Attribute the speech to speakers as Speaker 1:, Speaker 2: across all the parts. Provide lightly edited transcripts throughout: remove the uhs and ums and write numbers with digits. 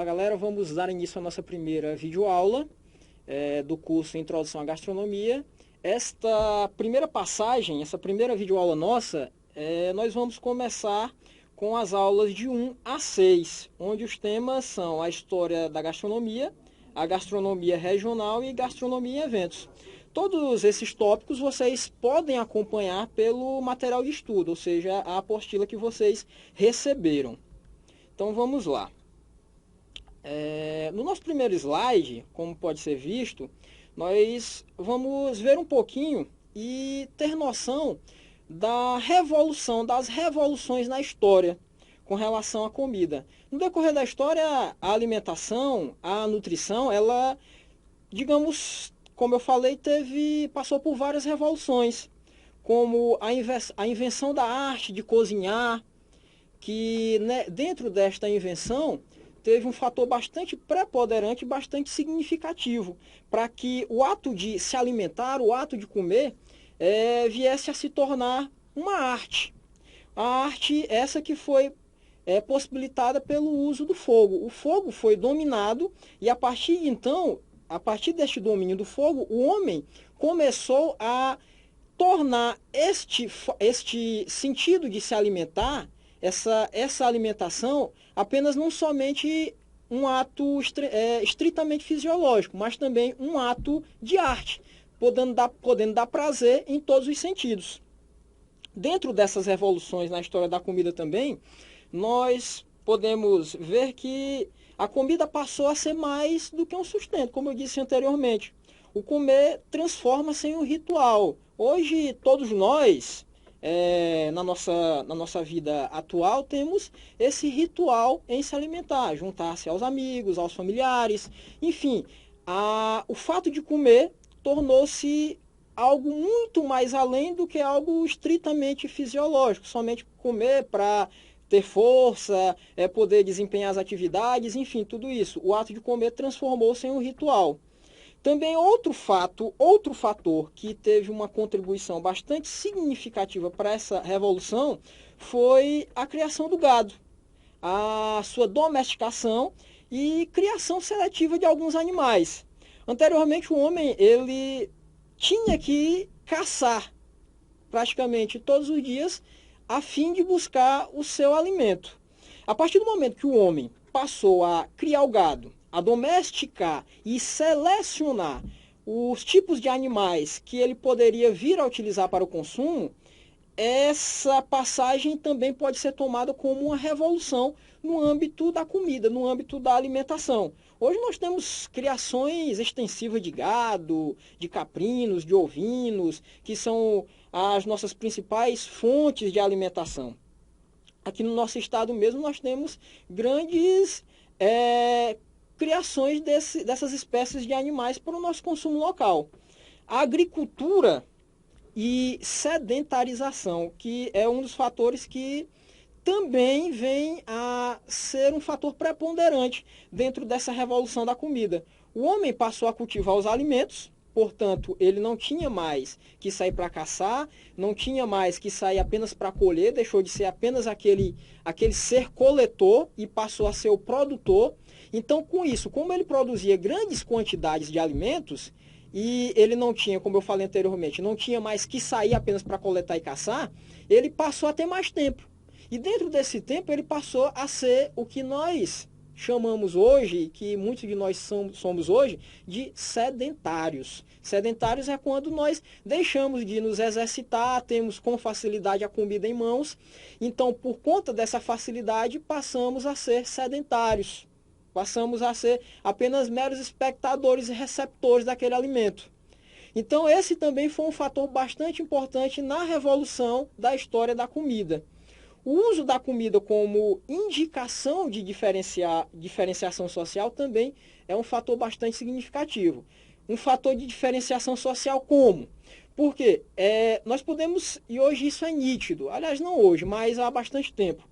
Speaker 1: Olá galera, vamos dar início à nossa primeira videoaula do curso Introdução à Gastronomia. Esta primeira passagem, essa primeira videoaula nossa, nós vamos começar com as aulas de 1 a 6, onde os temas são a história da gastronomia, a gastronomia regional e gastronomia em eventos. Todos esses tópicos vocês podem acompanhar pelo material de estudo, ou seja, a apostila que vocês receberam. Então vamos lá. No nosso primeiro slide, como pode ser visto, nós vamos ver um pouquinho e ter noção das revoluções na história com relação à comida. No decorrer da história, a alimentação, a nutrição, ela, digamos, como eu falei, passou por várias revoluções, como a invenção da arte de cozinhar, que dentro desta invenção teve um fator bastante preponderante, bastante significativo, para que o ato de se alimentar, o ato de comer, viesse a se tornar uma arte. A arte essa que foi possibilitada pelo uso do fogo. O fogo foi dominado e a partir deste domínio do fogo, o homem começou a tornar este sentido de se alimentar, essa alimentação, apenas não somente um ato estritamente fisiológico, mas também um ato de arte, podendo dar prazer em todos os sentidos. Dentro dessas revoluções na história da comida também, nós podemos ver que a comida passou a ser mais do que um sustento, como eu disse anteriormente. O comer transforma-se em um ritual. Hoje, todos nós, na nossa vida atual, temos esse ritual em se alimentar, juntar-se aos amigos, aos familiares, enfim, o fato de comer tornou-se algo muito mais além do que algo estritamente fisiológico, somente comer para ter força, poder desempenhar as atividades, enfim, tudo isso. O ato de comer transformou-se em um ritual. Também outro fator que teve uma contribuição bastante significativa para essa revolução foi a criação do gado, a sua domesticação e criação seletiva de alguns animais. Anteriormente o homem ele tinha que caçar praticamente todos os dias a fim de buscar o seu alimento. A partir do momento que o homem passou a criar o gado, a domesticar e selecionar os tipos de animais que ele poderia vir a utilizar para o consumo, essa passagem também pode ser tomada como uma revolução no âmbito da comida, no âmbito da alimentação. Hoje nós temos criações extensivas de gado, de caprinos, de ovinos, que são as nossas principais fontes de alimentação. Aqui no nosso estado mesmo nós temos grandes criações dessas espécies de animais para o nosso consumo local. A agricultura e sedentarização, que é um dos fatores que também vem a ser um fator preponderante dentro dessa revolução da comida. O homem passou a cultivar os alimentos, portanto, ele não tinha mais que sair para caçar, não tinha mais que sair apenas para colher, deixou de ser apenas aquele ser coletor e passou a ser o produtor. Então, com isso, como ele produzia grandes quantidades de alimentos, e ele não tinha, como eu falei anteriormente, não tinha mais que sair apenas para coletar e caçar, ele passou a ter mais tempo. E dentro desse tempo ele passou a ser o que nós chamamos hoje, que muitos de nós somos hoje, de sedentários. Sedentários é quando nós deixamos de nos exercitar, temos com facilidade a comida em mãos, então por conta dessa facilidade passamos a ser sedentários. Passamos a ser apenas meros espectadores e receptores daquele alimento. Então esse também foi um fator bastante importante na revolução da história da comida. O uso da comida como indicação de diferenciação social também é um fator bastante significativo. Um fator de diferenciação social como? Porque nós podemos, e hoje isso é nítido, aliás não hoje, mas há bastante tempo,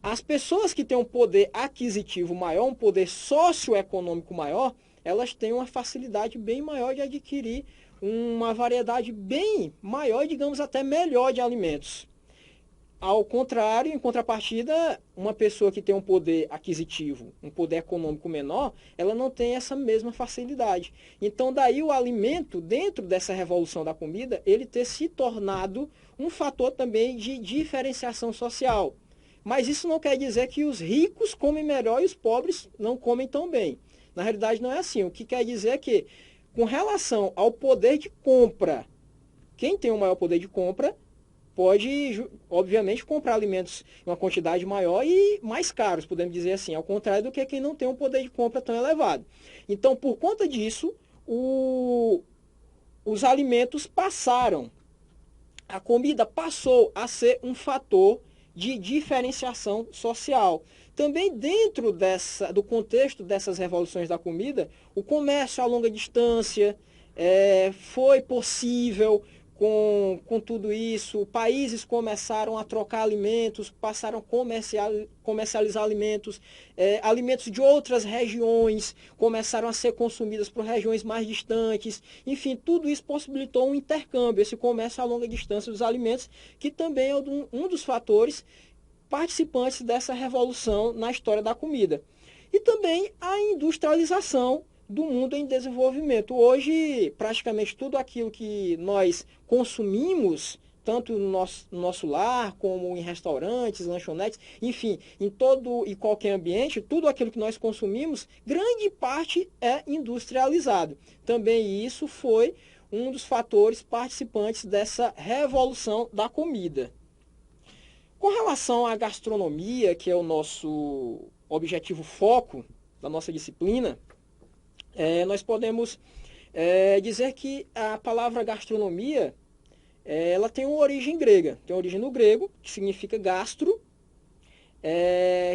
Speaker 1: as pessoas que têm um poder aquisitivo maior, um poder socioeconômico maior, elas têm uma facilidade bem maior de adquirir uma variedade bem maior, digamos até melhor de alimentos. Ao contrário, em contrapartida, uma pessoa que tem um poder aquisitivo, um poder econômico menor, ela não tem essa mesma facilidade. Então, daí o alimento, dentro dessa revolução da comida, ele ter se tornado um fator também de diferenciação social. Mas isso não quer dizer que os ricos comem melhor e os pobres não comem tão bem. Na realidade, não é assim. O que quer dizer é que, com relação ao poder de compra, quem tem o maior poder de compra pode, obviamente, comprar alimentos em uma quantidade maior e mais caros, podemos dizer assim, ao contrário do que quem não tem um poder de compra tão elevado. Então, por conta disso, os alimentos passaram, a comida passou a ser um fator de diferenciação social. Também dentro do contexto dessas revoluções da comida, o comércio a longa distância foi possível com tudo isso. Países começaram a trocar alimentos, passaram a comercializar alimentos, alimentos de outras regiões começaram a ser consumidos por regiões mais distantes. Enfim, tudo isso possibilitou um intercâmbio, esse comércio a longa distância dos alimentos, que também é um dos fatores participantes dessa revolução na história da comida. E também a industrialização do mundo em desenvolvimento. Hoje, praticamente tudo aquilo que nós consumimos, tanto no nosso lar, como em restaurantes, lanchonetes, enfim, em todo e qualquer ambiente, tudo aquilo que nós consumimos, grande parte é industrializado. Também isso foi um dos fatores participantes dessa revolução da comida. Com relação à gastronomia, que é o nosso objetivo foco da nossa disciplina, nós podemos dizer que a palavra gastronomia ela tem uma origem grega. Tem uma origem no grego, que significa gastro,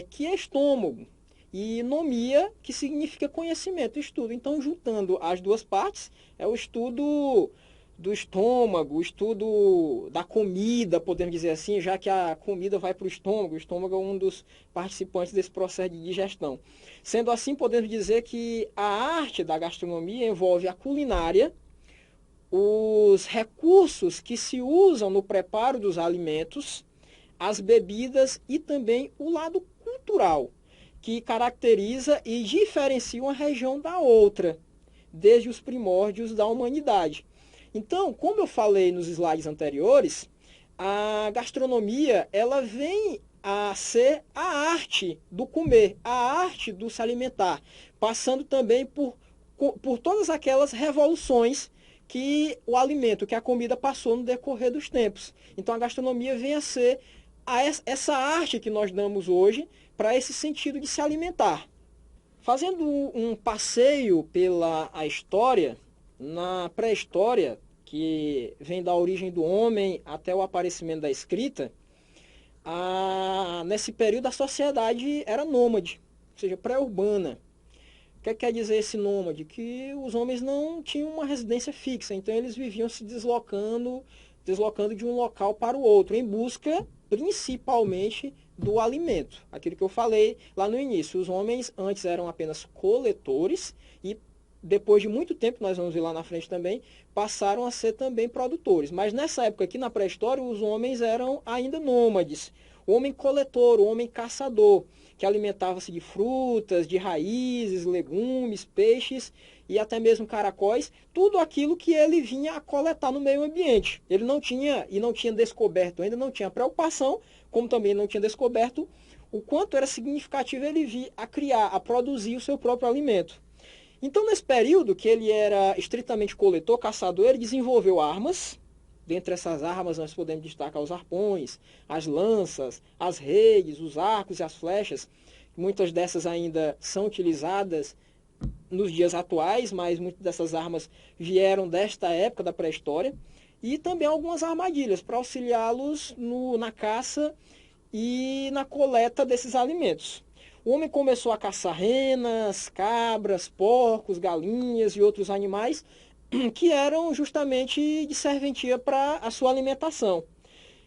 Speaker 1: que é estômago, e nomia, que significa conhecimento, estudo. Então, juntando as duas partes, é o estudo do estômago, o estudo da comida, podemos dizer assim, já que a comida vai para o estômago é um dos participantes desse processo de digestão. Sendo assim, podemos dizer que a arte da gastronomia envolve a culinária, os recursos que se usam no preparo dos alimentos, as bebidas e também o lado cultural, que caracteriza e diferencia uma região da outra, desde os primórdios da humanidade. Então, como eu falei nos slides anteriores, a gastronomia ela vem a ser a arte do comer, a arte do se alimentar, passando também por todas aquelas revoluções que o alimento, que a comida passou no decorrer dos tempos. Então, a gastronomia vem a ser essa arte que nós damos hoje para esse sentido de se alimentar. Fazendo um passeio pela a história, na pré-história, que vem da origem do homem até o aparecimento da escrita, nesse período a sociedade era nômade, ou seja, pré-urbana. O que quer dizer esse nômade? Que os homens não tinham uma residência fixa, então eles viviam se deslocando de um local para o outro, em busca principalmente do alimento. Aquilo que eu falei lá no início, os homens antes eram apenas coletores e depois de muito tempo, nós vamos ver lá na frente também, passaram a ser também produtores. Mas nessa época aqui, na pré-história, os homens eram ainda nômades. O homem coletor, o homem caçador, que alimentava-se de frutas, de raízes, legumes, peixes e até mesmo caracóis, tudo aquilo que ele vinha a coletar no meio ambiente. Ele não tinha descoberto, ainda não tinha preocupação, como também não tinha descoberto o quanto era significativo ele vir a criar, a produzir o seu próprio alimento. Então, nesse período que ele era estritamente coletor, caçador, ele desenvolveu armas. Dentre essas armas, nós podemos destacar os arpões, as lanças, as redes, os arcos e as flechas. Muitas dessas ainda são utilizadas nos dias atuais, mas muitas dessas armas vieram desta época da pré-história. E também algumas armadilhas para auxiliá-los na caça e na coleta desses alimentos. O homem começou a caçar renas, cabras, porcos, galinhas e outros animais que eram justamente de serventia para a sua alimentação.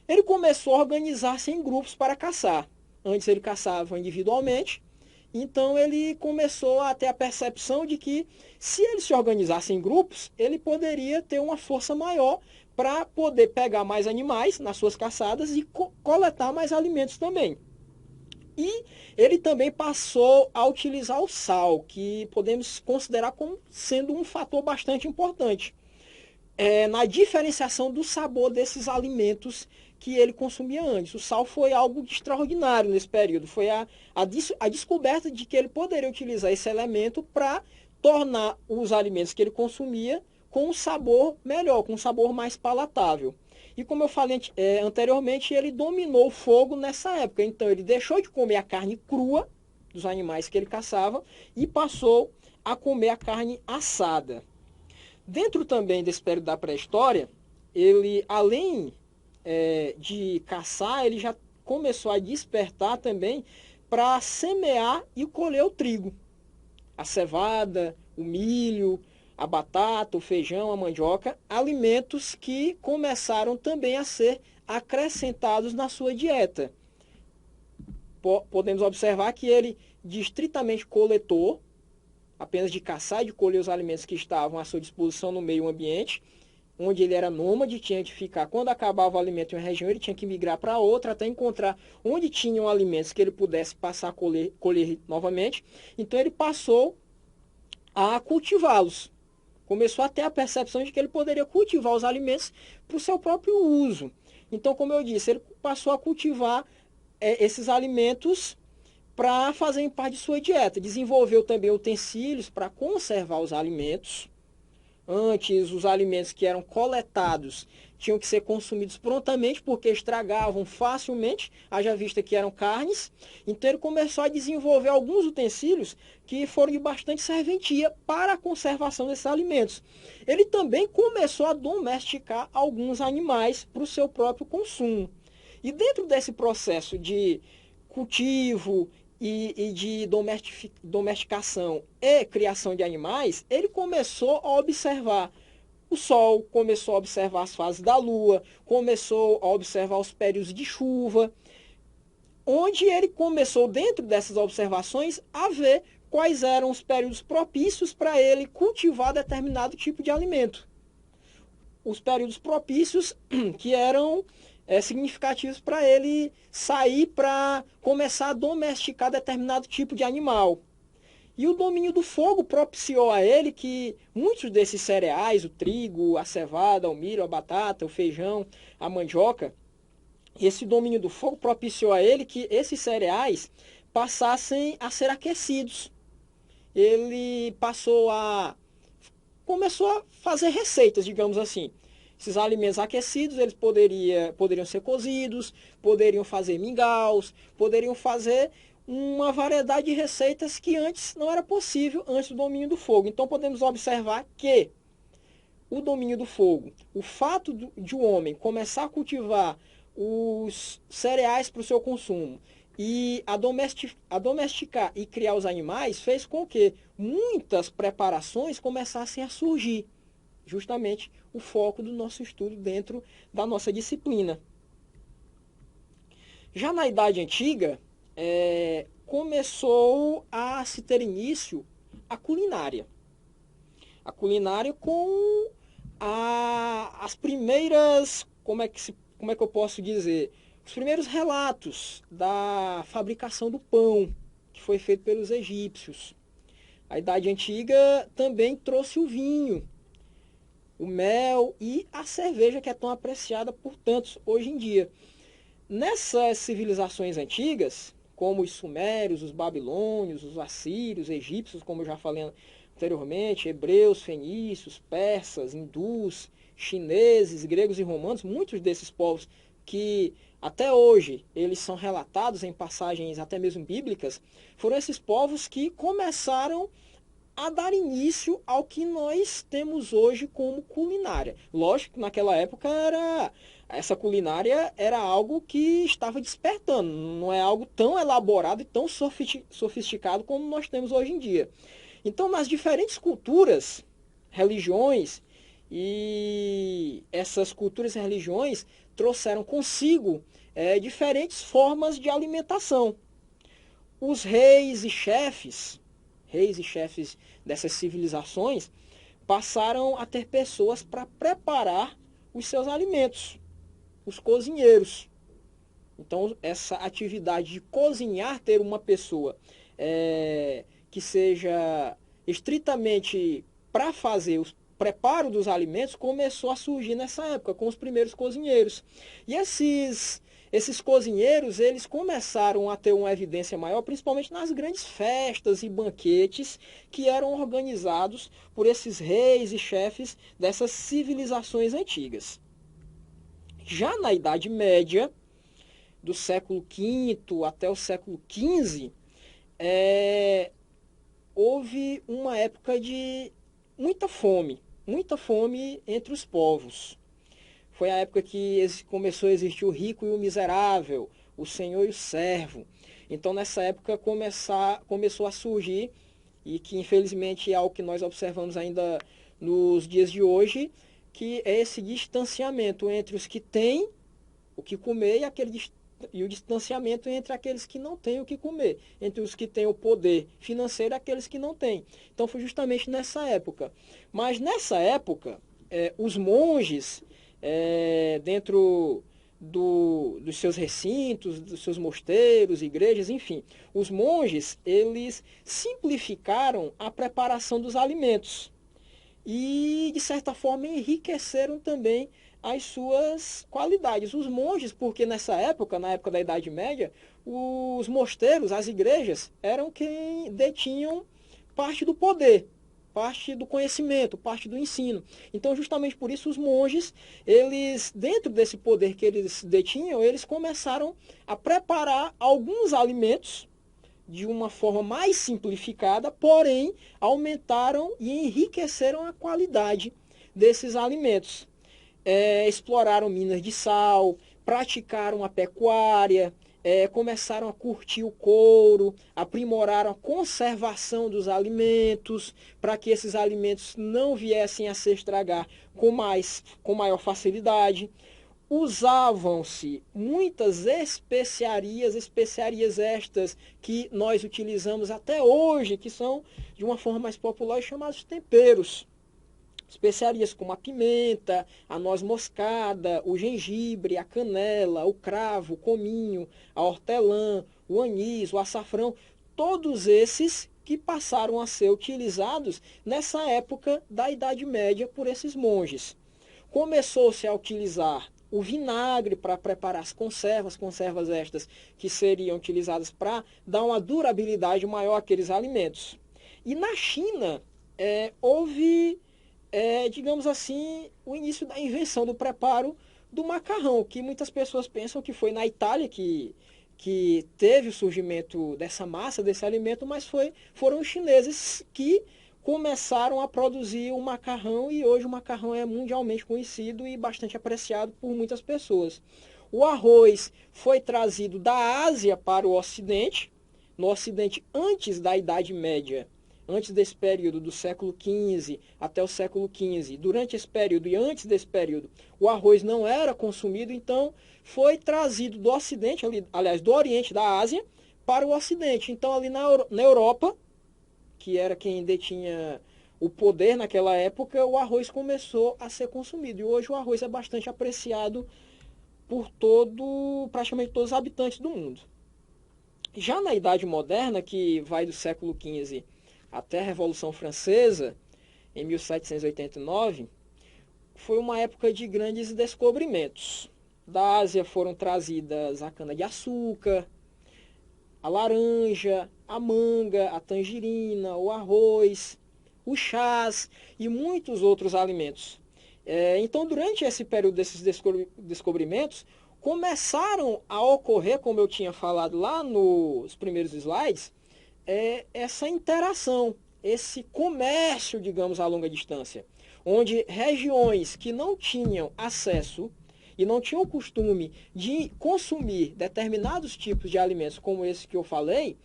Speaker 1: Ele começou a organizar-se em grupos para caçar. Antes ele caçava individualmente, então ele começou a ter a percepção de que se ele se organizasse em grupos, ele poderia ter uma força maior para poder pegar mais animais nas suas caçadas e coletar mais alimentos também. E ele também passou a utilizar o sal, que podemos considerar como sendo um fator bastante importante na diferenciação do sabor desses alimentos que ele consumia antes. O sal foi algo extraordinário nesse período. Foi a descoberta de que ele poderia utilizar esse elemento para tornar os alimentos que ele consumia com um sabor melhor, com um sabor mais palatável. E como eu falei anteriormente, ele dominou o fogo nessa época. Então ele deixou de comer a carne crua dos animais que ele caçava e passou a comer a carne assada. Dentro também desse período da pré-história, ele, além de caçar, ele já começou a despertar também para semear e colher o trigo. A cevada, o milho, a batata, o feijão, a mandioca, alimentos que começaram também a ser acrescentados na sua dieta. Podemos observar que ele, de estritamente coletor, apenas de caçar e de colher os alimentos que estavam à sua disposição no meio ambiente, onde ele era nômade, tinha que ficar, quando acabava o alimento em uma região, ele tinha que migrar para outra até encontrar onde tinham alimentos que ele pudesse passar a colher novamente. Então ele passou a cultivá-los. Começou a ter a percepção de que ele poderia cultivar os alimentos para o seu próprio uso. Então, como eu disse, ele passou a cultivar esses alimentos para fazerem parte de sua dieta. Desenvolveu também utensílios para conservar os alimentos. Antes, os alimentos que eram coletados tinham que ser consumidos prontamente porque estragavam facilmente, haja vista que eram carnes. Então ele começou a desenvolver alguns utensílios que foram de bastante serventia para a conservação desses alimentos. Ele também começou a domesticar alguns animais para o seu próprio consumo. E dentro desse processo de cultivo e de domesticação e criação de animais, ele começou a observar o sol, começou a observar as fases da lua, começou a observar os períodos de chuva, onde ele começou, dentro dessas observações, a ver quais eram os períodos propícios para ele cultivar determinado tipo de alimento. Os períodos propícios que eram significativos para ele sair para começar a domesticar determinado tipo de animal. E o domínio do fogo propiciou a ele que muitos desses cereais, o trigo, a cevada, o milho, a batata, o feijão, a mandioca, esse domínio do fogo propiciou a ele que esses cereais passassem a ser aquecidos. Ele começou a fazer receitas, digamos assim. Esses alimentos aquecidos, eles poderiam ser cozidos, poderiam fazer mingaus, poderiam fazer uma variedade de receitas que antes não era possível, antes do domínio do fogo. Então podemos observar que o domínio do fogo, o fato de o homem começar a cultivar os cereais para o seu consumo e a domesticar e criar os animais, fez com que muitas preparações começassem a surgir. Justamente o foco do nosso estudo dentro da nossa disciplina. Já na Idade Antiga, começou a se ter início a culinária. A culinária com as primeiras, como é que eu posso dizer? Os primeiros relatos da fabricação do pão, que foi feito pelos egípcios. A Idade Antiga também trouxe o vinho, o mel e a cerveja, que é tão apreciada por tantos hoje em dia. Nessas civilizações antigas, como os sumérios, os babilônios, os assírios, egípcios, como eu já falei anteriormente, hebreus, fenícios, persas, hindus, chineses, gregos e romanos, muitos desses povos que até hoje eles são relatados em passagens até mesmo bíblicas, foram esses povos que começaram a dar início ao que nós temos hoje como culinária. Lógico que naquela época essa culinária era algo que estava despertando, não é algo tão elaborado e tão sofisticado como nós temos hoje em dia. Então, nas diferentes culturas, religiões, e essas culturas e religiões trouxeram consigo diferentes formas de alimentação. Os reis e chefes dessas civilizações passaram a ter pessoas para preparar os seus alimentos, os cozinheiros. Então, essa atividade de cozinhar, ter uma pessoa que seja estritamente para fazer os preparo dos alimentos, começou a surgir nessa época, com os primeiros cozinheiros. E esses cozinheiros, eles começaram a ter uma evidência maior, principalmente nas grandes festas e banquetes que eram organizados por esses reis e chefes dessas civilizações antigas. Já na Idade Média, do século V até o século XV, houve uma época de muita fome entre os povos. Foi a época que começou a existir o rico e o miserável, o senhor e o servo. Então, nessa época, começou a surgir, e que infelizmente é algo que nós observamos ainda nos dias de hoje, que é esse distanciamento entre os que têm o que comer e o distanciamento entre aqueles que não têm o que comer, entre os que têm o poder financeiro e aqueles que não têm. Então foi justamente nessa época. Mas nessa época, os monges, dentro dos seus recintos, dos seus mosteiros, igrejas, enfim, os monges, eles simplificaram a preparação dos alimentos e, de certa forma, enriqueceram também as suas qualidades. Os monges, porque nessa época, na época da Idade Média, os mosteiros, as igrejas, eram quem detinham parte do poder, parte do conhecimento, parte do ensino. Então, justamente por isso, os monges, eles, dentro desse poder que eles detinham, eles começaram a preparar alguns alimentos de uma forma mais simplificada, porém aumentaram e enriqueceram a qualidade desses alimentos. Exploraram minas de sal, praticaram a pecuária, começaram a curtir o couro, aprimoraram a conservação dos alimentos, para que esses alimentos não viessem a se estragar com maior facilidade. Usavam-se muitas especiarias estas que nós utilizamos até hoje, que são de uma forma mais popular chamados temperos. Especiarias como a pimenta, a noz moscada, o gengibre, a canela, o cravo, o cominho, a hortelã, o anis, o açafrão, todos esses que passaram a ser utilizados nessa época da Idade Média por esses monges. Começou-se a utilizar o vinagre para preparar as conservas estas que seriam utilizadas para dar uma durabilidade maior àqueles alimentos. E na China houve, digamos assim, o início da invenção do preparo do macarrão, que muitas pessoas pensam que foi na Itália que teve o surgimento dessa massa, desse alimento, mas foram os chineses que começaram a produzir o macarrão, e hoje o macarrão é mundialmente conhecido e bastante apreciado por muitas pessoas. O arroz foi trazido da Ásia para o Ocidente, no Ocidente antes da Idade Média, antes desse período do século XV até o século XV. Durante esse período e antes desse período, o arroz não era consumido, então foi trazido do Ocidente, aliás, do Oriente, da Ásia, para o Ocidente. Então ali na Europa, que era quem detinha o poder naquela época, o arroz começou a ser consumido. E hoje o arroz é bastante apreciado por praticamente todos os habitantes do mundo. Já na Idade Moderna, que vai do século XV até a Revolução Francesa, em 1789, foi uma época de grandes descobrimentos. Da Ásia foram trazidas a cana-de-açúcar, a laranja, a manga, a tangerina, o arroz, os chás e muitos outros alimentos. Então, durante esse período desses descobrimentos, começaram a ocorrer, como eu tinha falado lá nos primeiros slides, essa interação, esse comércio, digamos, a longa distância, onde regiões que não tinham acesso e não tinham o costume de consumir determinados tipos de alimentos, como esse que eu falei,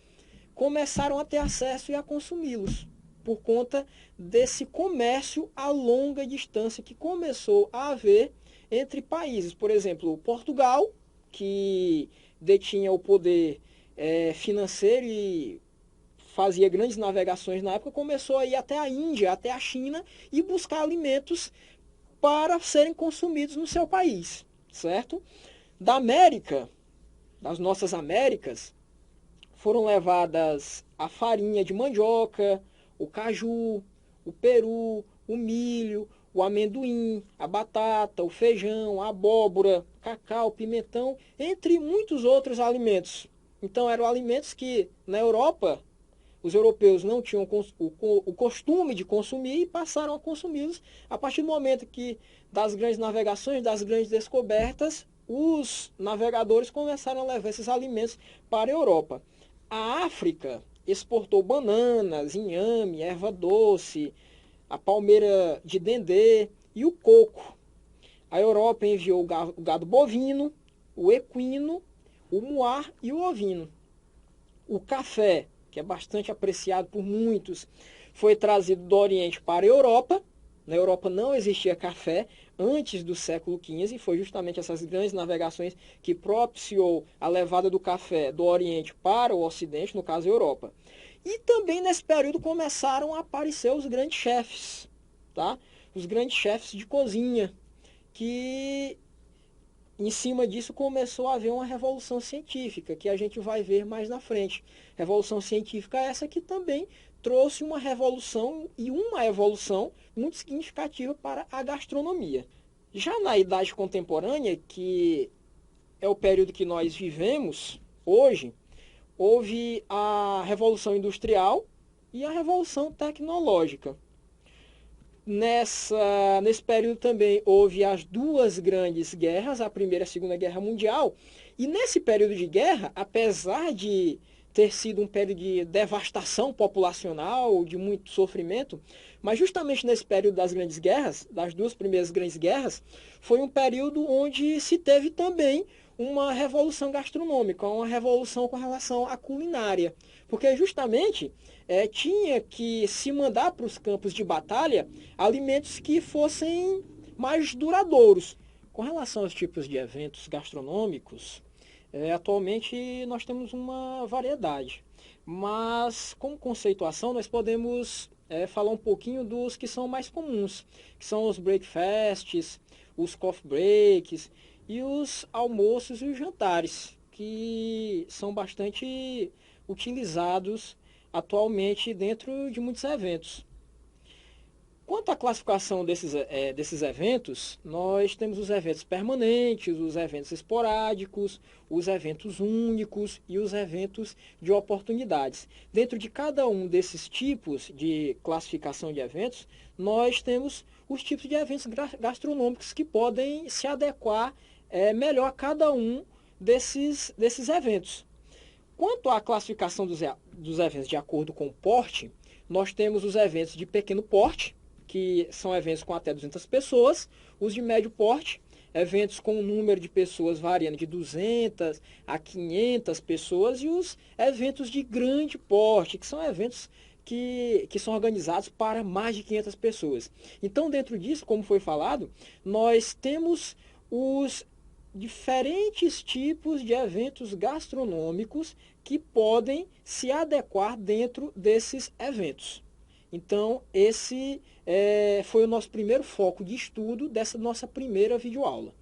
Speaker 1: começaram a ter acesso e a consumi-los, por conta desse comércio a longa distância que começou a haver entre países. Por exemplo, Portugal, que detinha o poder financeiro e fazia grandes navegações na época, começou a ir até a Índia, até a China, e buscar alimentos para serem consumidos no seu país, certo? Da América, das nossas Américas, foram levadas a farinha de mandioca, o caju, o peru, o milho, o amendoim, a batata, o feijão, a abóbora, cacau, pimentão, entre muitos outros alimentos. Então eram alimentos que na Europa os europeus não tinham o costume de consumir e passaram a consumi-los a partir do momento que das grandes navegações, das grandes descobertas, os navegadores começaram a levar esses alimentos para a Europa. A África exportou bananas, inhame, erva doce, a palmeira de dendê e o coco. A Europa enviou o gado bovino, o equino, o muar e o ovino. O café, que é bastante apreciado por muitos, foi trazido do Oriente para a Europa. Na Europa não existia café antes do século XV, foi justamente essas grandes navegações que propiciou a levada do café do Oriente para o Ocidente, no caso a Europa. E também nesse período começaram a aparecer os grandes chefes, tá? Os grandes chefes de cozinha, que em cima disso começou a haver uma revolução científica, que a gente vai ver mais na frente. Revolução científica essa que também trouxe uma revolução e uma evolução muito significativa para a gastronomia. Já na Idade Contemporânea, que é o período que nós vivemos hoje, houve a Revolução Industrial e a Revolução Tecnológica. Nesse período também houve as duas grandes guerras, a Primeira e a Segunda Guerra Mundial. E nesse período de guerra, apesar de ter sido um período de devastação populacional, de muito sofrimento, mas justamente nesse período das grandes guerras, das duas primeiras grandes guerras, foi um período onde se teve também uma revolução gastronômica, uma revolução com relação à culinária. Porque justamente tinha que se mandar para os campos de batalha alimentos que fossem mais duradouros. Com relação aos tipos de eventos gastronômicos, atualmente nós temos uma variedade. Mas, como conceituação, nós podemos falar um pouquinho dos que são mais comuns, que são os breakfasts, os coffee breaks e os almoços e os jantares, que são bastante utilizados atualmente dentro de muitos eventos. Quanto à classificação desses eventos, nós temos os eventos permanentes, os eventos esporádicos, os eventos únicos e os eventos de oportunidades. Dentro de cada um desses tipos de classificação de eventos, nós temos os tipos de eventos gastronômicos que podem se adequar melhor a cada um desses eventos. Quanto à classificação dos eventos de acordo com o porte, nós temos os eventos de pequeno porte, que são eventos com até 200 pessoas, os de médio porte, eventos com um número de pessoas variando de 200 a 500 pessoas, e os eventos de grande porte, que são eventos que são organizados para mais de 500 pessoas. Então, dentro disso, como foi falado, nós temos os diferentes tipos de eventos gastronômicos que podem se adequar dentro desses eventos. Então, esse foi o nosso primeiro foco de estudo dessa nossa primeira videoaula.